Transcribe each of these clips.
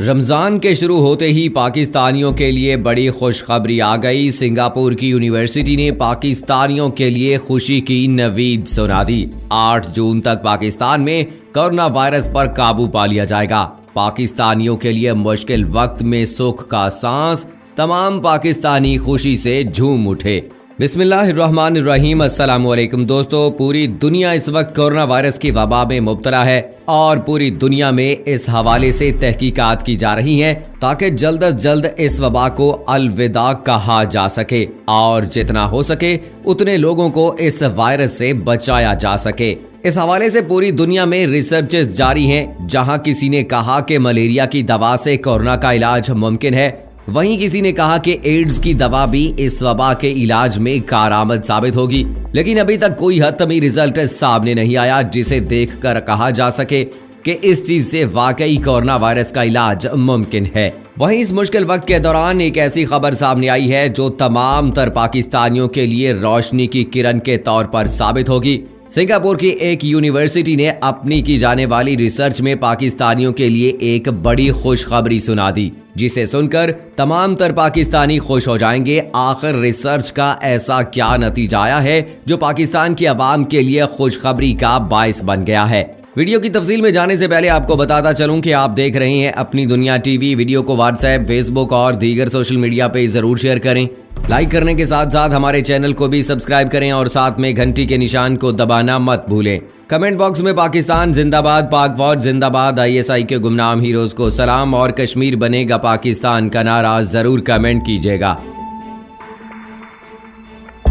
رمضان کے شروع ہوتے ہی پاکستانیوں کے لیے بڑی خوشخبری آ گئی۔ سنگاپور کی یونیورسٹی نے پاکستانیوں کے لیے خوشی کی نوید سنا دی۔ 8 جون تک پاکستان میں کورونا وائرس پر قابو پا لیا جائے گا۔ پاکستانیوں کے لیے مشکل وقت میں سکھ کا سانس، تمام پاکستانی خوشی سے جھوم اٹھے۔ بسم اللہ الرحمن الرحیم۔ السلام علیکم دوستو، پوری دنیا اس وقت کورونا وائرس کی وبا میں مبتلا ہے اور پوری دنیا میں اس حوالے سے تحقیقات کی جا رہی ہیں تاکہ جلد از جلد اس وبا کو الوداع کہا جا سکے اور جتنا ہو سکے اتنے لوگوں کو اس وائرس سے بچایا جا سکے۔ اس حوالے سے پوری دنیا میں ریسرچز جاری ہیں، جہاں کسی نے کہا کہ ملیریا کی دوا سے کورونا کا علاج ممکن ہے، وہیں کسی نے کہا کہ ایڈز کی دوا بھی اس وبا کے علاج میں کارآمد ثابت ہوگی، لیکن ابھی تک کوئی حتمی رزلٹ سامنے نہیں آیا جسے دیکھ کر کہا جا سکے کہ اس چیز سے واقعی کورونا وائرس کا علاج ممکن ہے۔ وہیں اس مشکل وقت کے دوران ایک ایسی خبر سامنے آئی ہے جو تمام تر پاکستانیوں کے لیے روشنی کی کرن کے طور پر ثابت ہوگی۔ سنگاپور کی ایک یونیورسٹی نے اپنی کی جانے والی ریسرچ میں پاکستانیوں کے لیے ایک بڑی خوشخبری سنا دی، جسے سن کر تمام تر پاکستانی خوش ہو جائیں گے۔ آخر ریسرچ کا ایسا کیا نتیجہ آیا ہے جو پاکستان کی عوام کے لیے خوشخبری کا باعث بن گیا ہے؟ ویڈیو کی تفصیل میں جانے سے پہلے آپ کو بتاتا چلوں کہ آپ دیکھ رہے ہیں اپنی دنیا ٹی وی۔ ویڈیو کو واٹس ایپ، فیس بک اور دیگر سوشل میڈیا پہ ضرور شیئر کریں۔ لائک کرنے کے ساتھ ساتھ ہمارے چینل کو بھی سبسکرائب کریں اور ساتھ میں گھنٹی کے نشان کو دبانا مت بھولیں۔ کمنٹ باکس میں پاکستان زندہ باد، پاک فوج زندہ باد، ISI کے گمنام ہیروز کو سلام اور کشمیر بنے گا پاکستان کا نعرہ ضرور کمنٹ کیجیے گا۔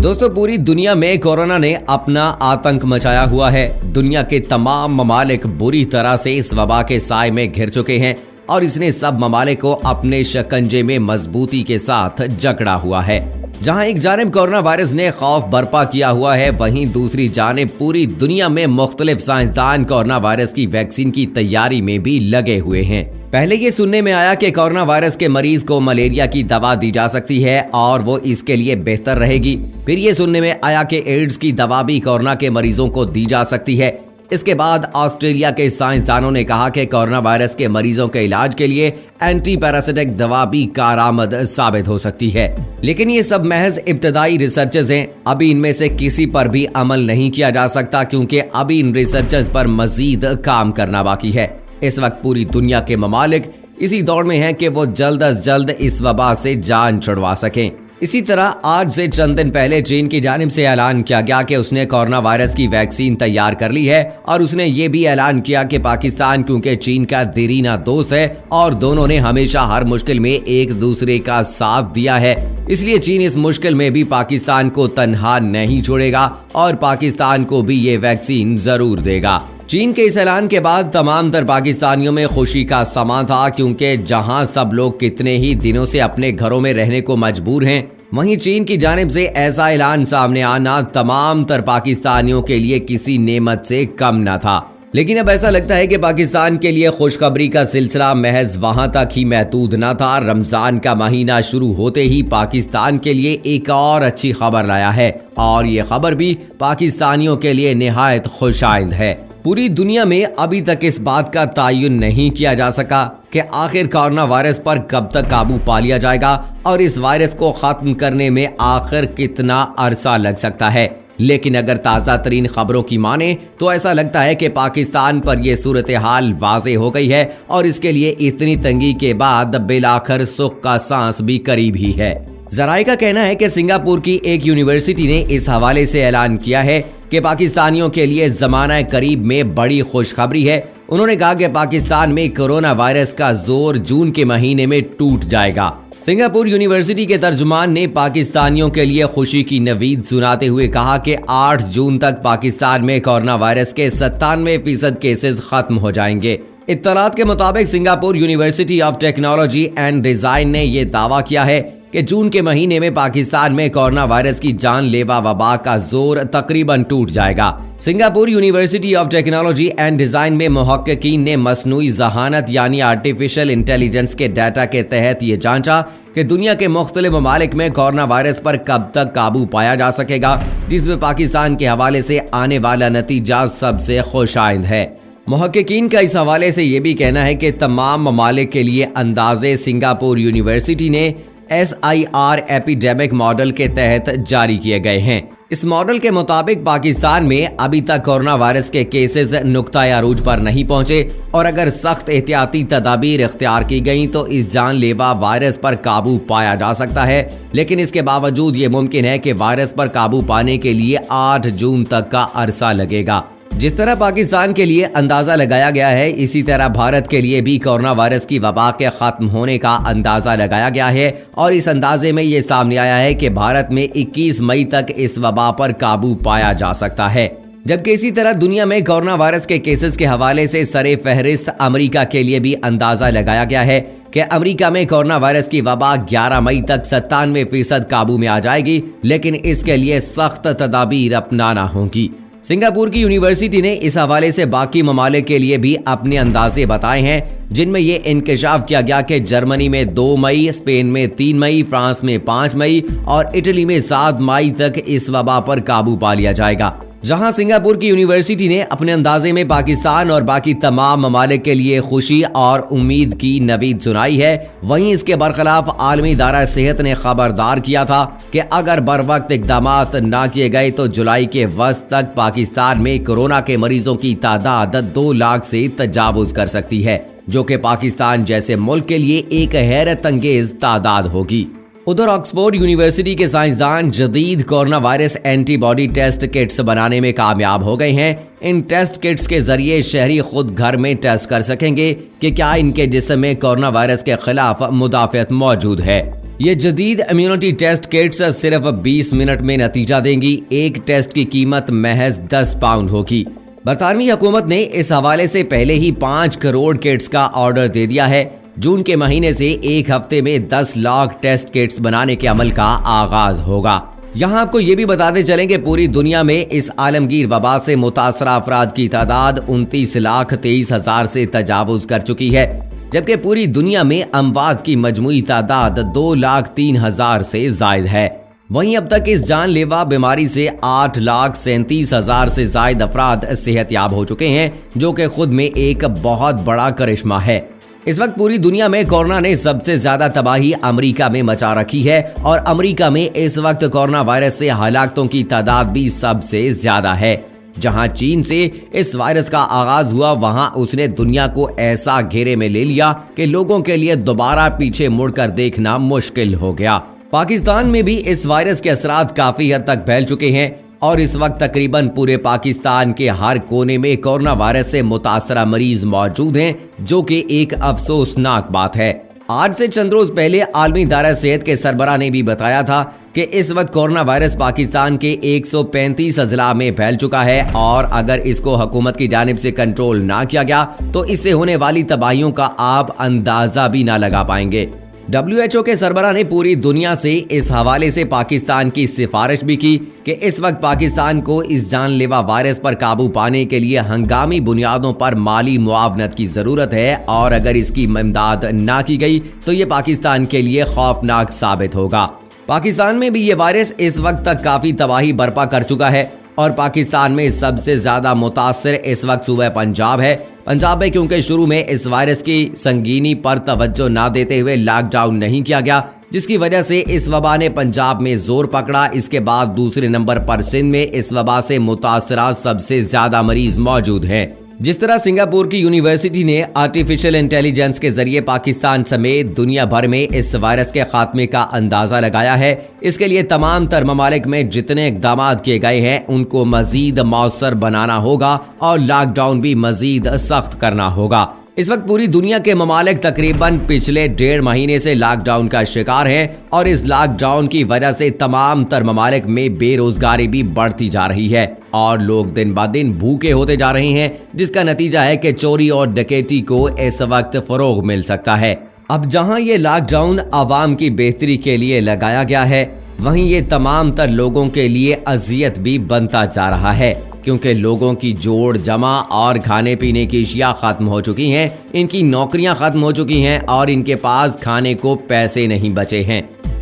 دوستو، پوری دنیا میں کورونا نے اپنا آتنک مچایا ہوا ہے۔ دنیا کے تمام ممالک بری طرح سے اس وبا کے سائے میں گھر چکے ہیں اور اس نے سب ممالک کو اپنے شکنجے میں مضبوطی کے ساتھ جکڑا ہوا ہے۔ جہاں ایک جانب کورونا وائرس نے خوف برپا کیا ہوا ہے، وہیں دوسری جانب پوری دنیا میں مختلف سائنسدان کورونا وائرس کی ویکسین کی تیاری میں بھی لگے ہوئے ہیں۔ پہلے یہ سننے میں آیا کہ کورونا وائرس کے مریض کو ملیریا کی دوا دی جا سکتی ہے اور وہ اس کے لیے بہتر رہے گی۔ پھر یہ سننے میں آیا کہ ایڈز کی دوا بھی کورونا کے مریضوں کو دی جا سکتی ہے۔ اس کے بعد آسٹریلیا کے سائنسدانوں نے کہا کہ کورونا وائرس کے مریضوں کے علاج کے لیے اینٹی پیراسٹک دوا بھی کارآمد ثابت ہو سکتی ہے، لیکن یہ سب محض ابتدائی ریسرچز ہیں۔ ابھی ان میں سے کسی پر بھی عمل نہیں کیا جا سکتا کیونکہ ابھی ان ریسرچز پر مزید کام کرنا باقی ہے۔ اس وقت پوری دنیا کے ممالک اسی دوڑ میں ہیں کہ وہ جلد از جلد اس وبا سے جان چھڑوا سکیں۔ اسی طرح آج سے چند دن پہلے چین کی جانب سے اعلان کیا گیا کہ اس نے کورونا وائرس کی ویکسین تیار کر لی ہے اور اس نے یہ بھی اعلان کیا کہ پاکستان کیونکہ چین کا دیرینہ دوست ہے اور دونوں نے ہمیشہ ہر مشکل میں ایک دوسرے کا ساتھ دیا ہے، اس لیے چین اس مشکل میں بھی پاکستان کو تنہا نہیں چھوڑے گا اور پاکستان کو بھی یہ ویکسین ضرور دے گا۔ چین کے اس اعلان کے بعد تمام تر پاکستانیوں میں خوشی کا سماں تھا، کیونکہ جہاں سب لوگ کتنے ہی دنوں سے اپنے گھروں میں رہنے کو مجبور ہیں، وہیں چین کی جانب سے ایسا اعلان سامنے آنا تمام تر پاکستانیوں کے لیے کسی نعمت سے کم نہ تھا۔ لیکن اب ایسا لگتا ہے کہ پاکستان کے لیے خوشخبری کا سلسلہ محض وہاں تک ہی محدود نہ تھا۔ رمضان کا مہینہ شروع ہوتے ہی پاکستان کے لیے ایک اور اچھی خبر لایا ہے اور یہ خبر بھی پاکستانیوں کے لیے نہایت خوش آئند ہے۔ پوری دنیا میں ابھی تک اس بات کا تعین نہیں کیا جا سکا کہ آخر کورونا وائرس پر کب تک قابو پا لیا جائے گا اور اس وائرس کو ختم کرنے میں آخر کتنا عرصہ لگ سکتا ہے، لیکن اگر تازہ ترین خبروں کی مانیں تو ایسا لگتا ہے کہ پاکستان پر یہ صورتحال واضح ہو گئی ہے اور اس کے لیے اتنی تنگی کے بعد بالآخر سکھ کا سانس بھی قریب ہی ہے۔ ذرائع کا کہنا ہے کہ سنگاپور کی ایک یونیورسٹی نے اس حوالے سے اعلان کیا ہے کہ پاکستانیوں کے لیے زمانہ قریب میں بڑی خوشخبری ہے۔ انہوں نے کہا کہ پاکستان میں کورونا وائرس کا زور جون کے مہینے میں ٹوٹ جائے گا۔ سنگاپور یونیورسٹی کے ترجمان نے پاکستانیوں کے لیے خوشی کی نوید سناتے ہوئے کہا کہ 8 جون تک پاکستان میں کورونا وائرس کے 97% کیسز ختم ہو جائیں گے۔ اطلاعات کے مطابق Singapore university of technology and design نے یہ دعویٰ کیا ہے کہ جون کے مہینے میں پاکستان میں کورونا وائرس کی جان لیوا وبا کا زور تقریباً ٹوٹ جائے گا۔ Singapore university of technology and design میں محققین نے مصنوعی ذہانت یعنی آرٹیفیشل انٹیلیجنس کے ڈیٹا کے تحت یہ جانچا کہ دنیا کے مختلف ممالک میں کورونا وائرس پر کب تک قابو پایا جا سکے گا، جس میں پاکستان کے حوالے سے آنے والا نتیجہ سب سے خوش آئند ہے۔ محققین کا اس حوالے سے یہ بھی کہنا ہے کہ تمام ممالک کے لیے اندازے سنگاپور یونیورسٹی نے SIR ایپیڈیمک ماڈل کے تحت جاری کیے گئے ہیں۔ اس ماڈل کے مطابق پاکستان میں ابھی تک کورونا وائرس کے کیسز نقطۂ عروج پر نہیں پہنچے، اور اگر سخت احتیاطی تدابیر اختیار کی گئیں تو اس جان لیوا وائرس پر قابو پایا جا سکتا ہے، لیکن اس کے باوجود یہ ممکن ہے کہ وائرس پر قابو پانے کے لیے 8 جون تک کا عرصہ لگے گا۔ جس طرح پاکستان کے لیے اندازہ لگایا گیا ہے، اسی طرح بھارت کے لیے بھی کورونا وائرس کی وبا کے ختم ہونے کا اندازہ لگایا گیا ہے، اور اس اندازے میں یہ سامنے آیا ہے کہ بھارت میں 21 مئی تک اس وبا پر قابو پایا جا سکتا ہے۔ جبکہ اسی طرح دنیا میں کورونا وائرس کے کیسز کے حوالے سے سر فہرست امریکہ کے لیے بھی اندازہ لگایا گیا ہے کہ امریکہ میں کورونا وائرس کی وبا 11 مئی تک 97% قابو میں آ جائے گی، لیکن اس کے لیے سخت تدابیر اپنانا ہوں گی۔ سنگاپور کی یونیورسٹی نے اس حوالے سے باقی ممالک کے لیے بھی اپنے اندازے بتائے ہیں، جن میں یہ انکشاف کیا گیا کہ جرمنی میں 2 مئی، اسپین میں 3 مئی، فرانس میں 5 مئی اور اٹلی میں 7 مئی تک اس وبا پر قابو پا لیا جائے گا۔ جہاں سنگاپور کی یونیورسٹی نے اپنے اندازے میں پاکستان اور باقی تمام ممالک کے لیے خوشی اور امید کی نوید سنائی ہے، وہیں اس کے برخلاف عالمی ادارہ صحت نے خبردار کیا تھا کہ اگر بروقت اقدامات نہ کیے گئے تو جولائی کے وسط تک پاکستان میں کورونا کے مریضوں کی تعداد 2 لاکھ سے تجاوز کر سکتی ہے، جو کہ پاکستان جیسے ملک کے لیے ایک حیرت انگیز تعداد ہوگی۔ ادھر آکسفورڈ یونیورسٹی کے سائنسدان جدید corona virus antibody test kits بنانے میں کامیاب ہو گئے ہیں۔ ان ٹیسٹ کٹس کے ذریعے شہری خود گھر میں ٹیسٹ کر سکیں گے کہ کیا ان کے جسم میں کورونا وائرس کے خلاف مدافعت موجود ہے۔ یہ جدید امیونٹی ٹیسٹ کٹس صرف 20 منٹ میں نتیجہ دیں گی۔ ایک ٹیسٹ کی قیمت محض 10 پاؤنڈ ہوگی۔ برطانوی حکومت نے اس حوالے سے پہلے ہی 5 کروڑ کٹس کا آرڈر دے دیا ہے۔ جون کے مہینے سے ایک ہفتے میں 10 لاکھ ٹیسٹ کٹس بنانے کے عمل کا آغاز ہوگا۔ یہاں آپ کو یہ بھی بتاتے چلیں کہ پوری دنیا میں اس عالمگیر وبا سے متاثرہ افراد کی تعداد 29,23,000 سے تجاوز کر چکی ہے، جبکہ پوری دنیا میں اموات کی مجموعی تعداد 2,03,000 سے زائد ہے۔ وہیں اب تک اس جان لیوا بیماری سے 8,37,000 سے زائد افراد صحت یاب ہو چکے ہیں، جو کہ خود میں ایک بہت بڑا کرشمہ ہے۔ اس وقت پوری دنیا میں کورونا نے سب سے زیادہ تباہی امریکہ میں مچا رکھی ہے، اور امریکہ میں اس وقت کورونا وائرس سے ہلاکتوں کی تعداد بھی سب سے زیادہ ہے۔ جہاں چین سے اس وائرس کا آغاز ہوا، وہاں اس نے دنیا کو ایسا گھیرے میں لے لیا کہ لوگوں کے لیے دوبارہ پیچھے مڑ کر دیکھنا مشکل ہو گیا۔ پاکستان میں بھی اس وائرس کے اثرات کافی حد تک پھیل چکے ہیں، اور اس وقت تقریباً پورے پاکستان کے ہر کونے میں کورونا وائرس سے متاثرہ مریض موجود ہیں، جو کہ ایک افسوسناک بات ہے۔ آج سے چند روز پہلے عالمی ادارہ صحت کے سربراہ نے بھی بتایا تھا کہ اس وقت کورونا وائرس پاکستان کے 135 اضلاع میں پھیل چکا ہے، اور اگر اس کو حکومت کی جانب سے کنٹرول نہ کیا گیا تو اس سے ہونے والی تباہیوں کا آپ اندازہ بھی نہ لگا پائیں گے۔ WHO کے سربراہ نے پوری دنیا سے اس حوالے سے پاکستان کی سفارش بھی کی کہ اس وقت پاکستان کو اس جان لیوا وائرس پر قابو پانے کے لیے ہنگامی بنیادوں پر مالی معاونت کی ضرورت ہے، اور اگر اس کی امداد نہ کی گئی تو یہ پاکستان کے لیے خوفناک ثابت ہوگا۔ پاکستان میں بھی یہ وائرس اس وقت تک کافی تباہی برپا کر چکا ہے، اور پاکستان میں سب سے زیادہ متاثر اس وقت صوبہ پنجاب ہے۔ پنجاب میں کیونکہ شروع میں اس وائرس کی سنگینی پر توجہ نہ دیتے ہوئے لاک ڈاؤن نہیں کیا گیا، جس کی وجہ سے اس وبا نے پنجاب میں زور پکڑا۔ اس کے بعد دوسرے نمبر پر سندھ میں اس وبا سے متاثرہ سب سے زیادہ مریض موجود ہیں۔ جس طرح سنگاپور کی یونیورسٹی نے آرٹیفیشل انٹیلیجنس کے ذریعے پاکستان سمیت دنیا بھر میں اس وائرس کے خاتمے کا اندازہ لگایا ہے، اس کے لیے تمام تر ممالک میں جتنے اقدامات کیے گئے ہیں ان کو مزید مؤثر بنانا ہوگا، اور لاک ڈاؤن بھی مزید سخت کرنا ہوگا۔ اس وقت پوری دنیا کے ممالک تقریباً پچھلے 1.5 مہینے سے لاک ڈاؤن کا شکار ہیں، اور اس لاک ڈاؤن کی وجہ سے تمام تر ممالک میں بے روزگاری بھی بڑھتی جا رہی ہے، اور لوگ دن بہ دن بھوکے ہوتے جا رہے ہیں، جس کا نتیجہ ہے کہ چوری اور ڈکیتی کو اس وقت فروغ مل سکتا ہے۔ اب جہاں یہ لاک ڈاؤن عوام کی بہتری کے لیے لگایا گیا ہے، وہیں یہ تمام تر لوگوں کے لیے اذیت بھی بنتا جا رہا ہے، کیونکہ لوگوں کی جوڑ جمع اور کھانے پینے کی اشیاء ختم ہو چکی ہیں، ان کی نوکریاں ختم ہو چکی ہیں، اور ان کے پاس کھانے کو پیسے نہیں بچے ہیں۔